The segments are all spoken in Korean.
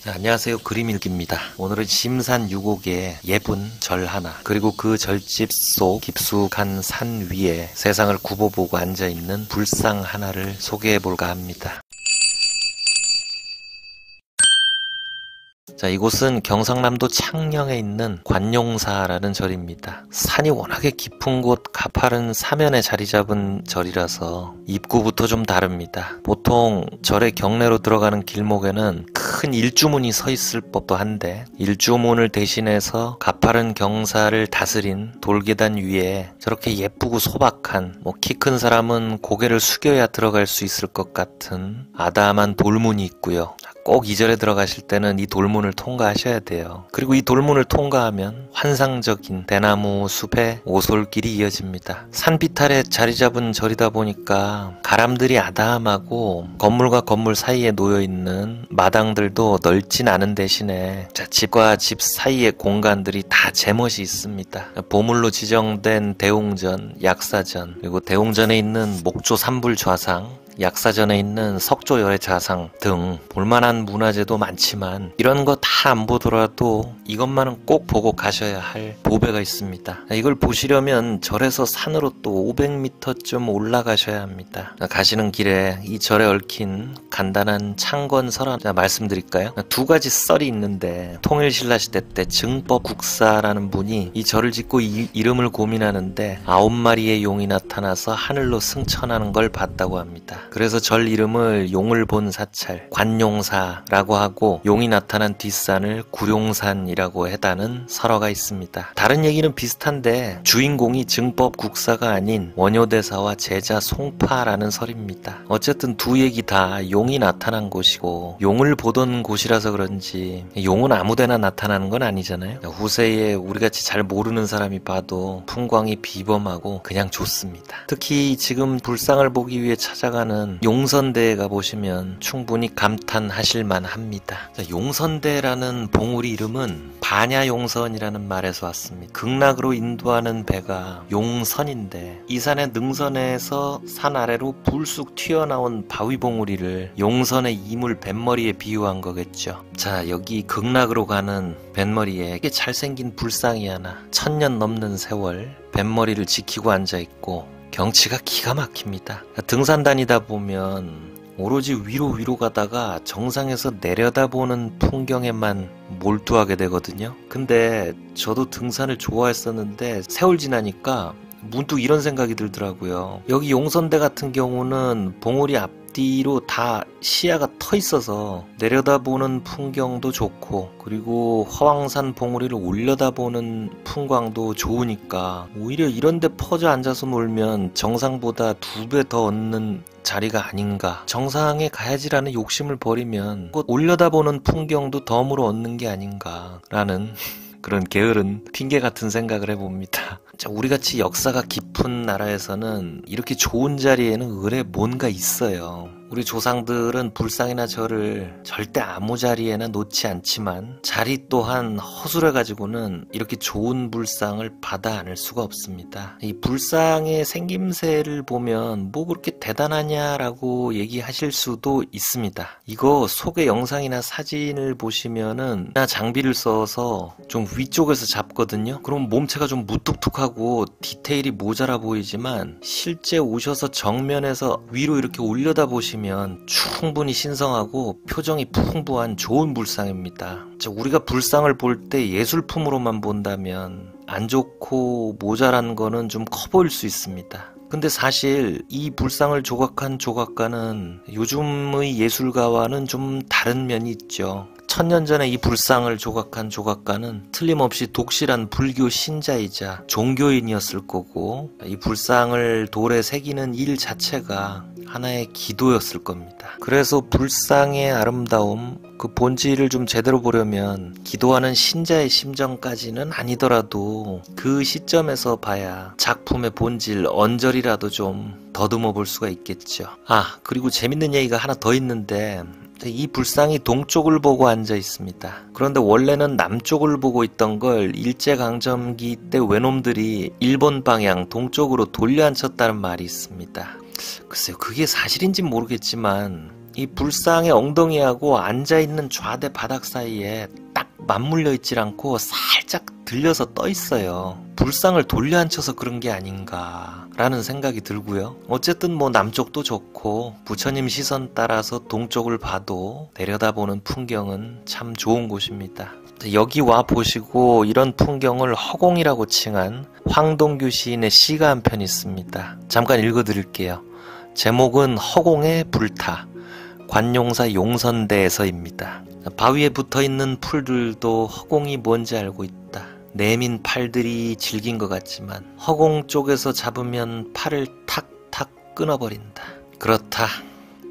안녕하세요. 그림일기입니다. 오늘은 심산 유곡의 예쁜 절 하나, 그리고 그 절집 속 깊숙한 산 위에 세상을 굽어보고 앉아있는 불상 하나를 소개해볼까 합니다. 자, 이곳은 경상남도 창녕에 있는 관용사라는 절입니다. 산이 워낙에 깊은 곳 가파른 사면에 자리 잡은 절이라서 입구부터 좀 다릅니다. 보통 절의 경내로 들어가는 길목에는 큰 일주문이 서 있을 법도 한데, 일주문을 대신해서 가파른 경사를 다스린 돌계단 위에 저렇게 예쁘고 소박한, 키 큰 사람은 고개를 숙여야 들어갈 수 있을 것 같은 아담한 돌문이 있고요. 꼭 이 절에 들어가실 때는 이 돌문을 통과하셔야 돼요. 그리고 이 돌문을 통과하면 환상적인 대나무 숲의 오솔길이 이어집니다. 산비탈에 자리 잡은 절이다 보니까 가람들이 아담하고 건물과 건물 사이에 놓여있는 마당들도 넓진 않은 대신에 집과 집 사이의 공간들이 다 제멋이 있습니다. 보물로 지정된 대웅전, 약사전, 그리고 대웅전에 있는 목조 산불 좌상, 약사전에 있는 석조 열애 좌상 등 볼만한 문화재도 많지만, 이런 거 다 안 보더라도 이것만은 꼭 보고 가셔야 할 보배가 있습니다. 이걸 보시려면 절에서 산으로 또 500m쯤 올라가셔야 합니다. 가시는 길에 이 절에 얽힌 간단한 창건설 하나 말씀드릴까요? 두 가지 썰이 있는데, 통일신라시대 때 증법국사라는 분이 이 절을 짓고 이름을 고민하는데 9마리의 용이 나타나서 하늘로 승천하는 걸 봤다고 합니다. 그래서 절 이름을 용을 본 사찰, 관용사라고 하고, 용이 나타난 뒷산을 구룡산이라고 해다는 설화가 있습니다. 다른 얘기는 비슷한데 주인공이 증법국사가 아닌 원효대사와 제자 송파라는 설입니다. 어쨌든 두 얘기 다 용이 나타난 곳이고, 용을 보던 곳이라서 그런지 용은 아무데나 나타나는 건 아니잖아요. 후세에 우리같이 잘 모르는 사람이 봐도 풍광이 비범하고 그냥 좋습니다. 특히 지금 불상을 보기 위해 찾아가는 용선대에 가보시면 충분히 감탄하실만 합니다. 용선대라는 봉우리 이름은 반야용선이라는 말에서 왔습니다. 극락으로 인도하는 배가 용선인데, 이 산의 능선에서 산 아래로 불쑥 튀어나온 바위봉우리를 용선의 이물 뱃머리에 비유한 거겠죠. 자, 여기 극락으로 가는 뱃머리에 잘생긴 불상이 하나 1000년 넘는 세월 뱃머리를 지키고 앉아있고, 경치가 기가 막힙니다. 등산 다니다 보면 오로지 위로 가다가 정상에서 내려다보는 풍경에만 몰두하게 되거든요. 근데 저도 등산을 좋아했었는데 세월 지나니까 문득 이런 생각이 들더라고요. 여기 용선대 같은 경우는 봉우리 앞뒤로 다 시야가 터 있어서 내려다보는 풍경도 좋고, 그리고 허황산 봉우리를 올려다보는 풍광도 좋으니까 오히려 이런 데 퍼져 앉아서 놀면 정상보다 2배 더 얻는 자리가 아닌가. 정상에 가야지라는 욕심을 버리면 곧 올려다보는 풍경도 덤으로 얻는 게 아닌가라는 그런 게으른 핑계 같은 생각을 해봅니다. 우리같이 역사가 깊은 나라에서는 이렇게 좋은 자리에는 의뢰 뭔가 있어요. 우리 조상들은 불상이나 절을 절대 아무 자리에나 놓지 않지만, 자리 또한 허술해가지고는 이렇게 좋은 불상을 받아 안을 수가 없습니다. 이 불상의 생김새를 보면 뭐 그렇게 대단하냐라고 얘기하실 수도 있습니다. 이거 속의 영상이나 사진을 보시면은 장비를 써서 좀 위쪽에서 잡거든요. 그럼 몸체가 좀 무뚝뚝하고 디테일이 모자라 보이지만, 실제 오셔서 정면에서 위로 이렇게 올려다 보시면 충분히 신성하고 표정이 풍부한 좋은 불상입니다. 우리가 불상을 볼 때 예술품으로만 본다면 안 좋고 모자란 거는 좀 커 보일 수 있습니다. 근데 사실 이 불상을 조각한 조각가는 요즘의 예술가와는 좀 다른 면이 있죠. 1000년 전에 이 불상을 조각한 조각가는 틀림없이 독실한 불교 신자이자 종교인이었을 거고, 이 불상을 돌에 새기는 일 자체가 하나의 기도였을 겁니다. 그래서 불상의 아름다움, 그 본질을 좀 제대로 보려면 기도하는 신자의 심정까지는 아니더라도 그 시점에서 봐야 작품의 본질, 언저리라도 좀 더듬어 볼 수가 있겠죠. 그리고 재밌는 얘기가 하나 더 있는데, 이 불상이 동쪽을 보고 앉아 있습니다. 그런데 원래는 남쪽을 보고 있던 걸 일제강점기 때 외놈들이 일본 방향 동쪽으로 돌려 앉혔다는 말이 있습니다. 글쎄요, 그게 사실인지는 모르겠지만 이 불상의 엉덩이하고 앉아있는 좌대 바닥 사이에 딱 맞물려 있질 않고 살짝 들려서 떠 있어요. 불상을 돌려 앉혀서 그런 게 아닌가 라는 생각이 들고요. 어쨌든 뭐 남쪽도 좋고 부처님 시선 따라서 동쪽을 봐도 내려다보는 풍경은 참 좋은 곳입니다. 여기 와 보시고 이런 풍경을 허공이라고 칭한 황동규 시인의 시가 한 편 있습니다. 잠깐 읽어드릴게요. 제목은 허공의 불타, 관용사 용선대에서입니다. 바위에 붙어있는 풀들도 허공이 뭔지 알고 있다. 내민 팔들이 질긴 것 같지만 허공 쪽에서 잡으면 팔을 탁탁 끊어버린다. 그렇다.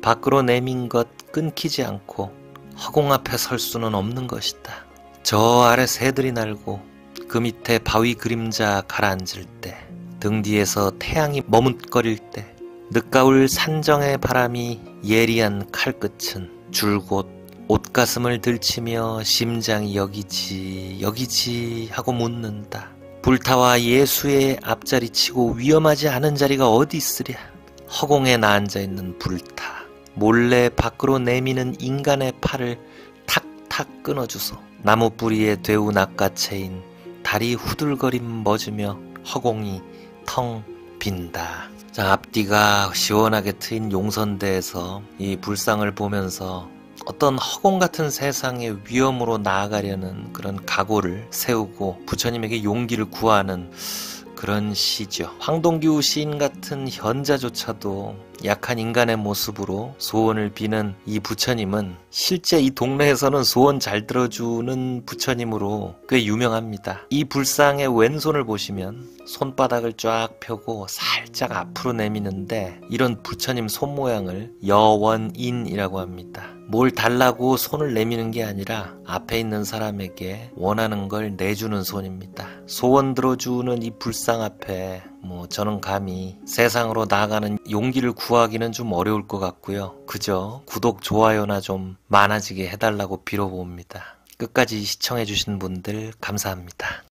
밖으로 내민 것 끊기지 않고 허공 앞에 설 수는 없는 것이다. 저 아래 새들이 날고 그 밑에 바위 그림자 가라앉을 때, 등 뒤에서 태양이 머뭇거릴 때, 늦가을 산정의 바람이 예리한 칼끝은 줄곧 옷가슴을 들치며 심장이 여기지 하고 묻는다. 불타와 예수의 앞자리 치고 위험하지 않은 자리가 어디 있으랴. 허공에 나앉아있는 불타, 몰래 밖으로 내미는 인간의 팔을 탁탁 끊어주소. 나무 뿌리에 되우 낚아채인 다리 후들거림 멎으며 허공이 텅 빈다. 자, 앞뒤가 시원하게 트인 용선대에서 이 불상을 보면서 어떤 허공 같은 세상의 위험으로 나아가려는 그런 각오를 세우고 부처님에게 용기를 구하는 그런 시죠. 황동규 시인 같은 현자조차도 약한 인간의 모습으로 소원을 비는 이 부처님은 실제 이 동네에서는 소원 잘 들어주는 부처님으로 꽤 유명합니다. 이 불상의 왼손을 보시면 손바닥을 쫙 펴고 살짝 앞으로 내미는데 이런 부처님 손 모양을 여원인이라고 합니다. 뭘 달라고 손을 내미는 게 아니라 앞에 있는 사람에게 원하는 걸 내주는 손입니다. 소원 들어주는 이 불상 앞에 저는 감히 세상으로 나아가는 용기를 구하기는 좀 어려울 것 같고요. 그저 구독, 좋아요나 좀 많아지게 해달라고 빌어봅니다. 끝까지 시청해주신 분들 감사합니다.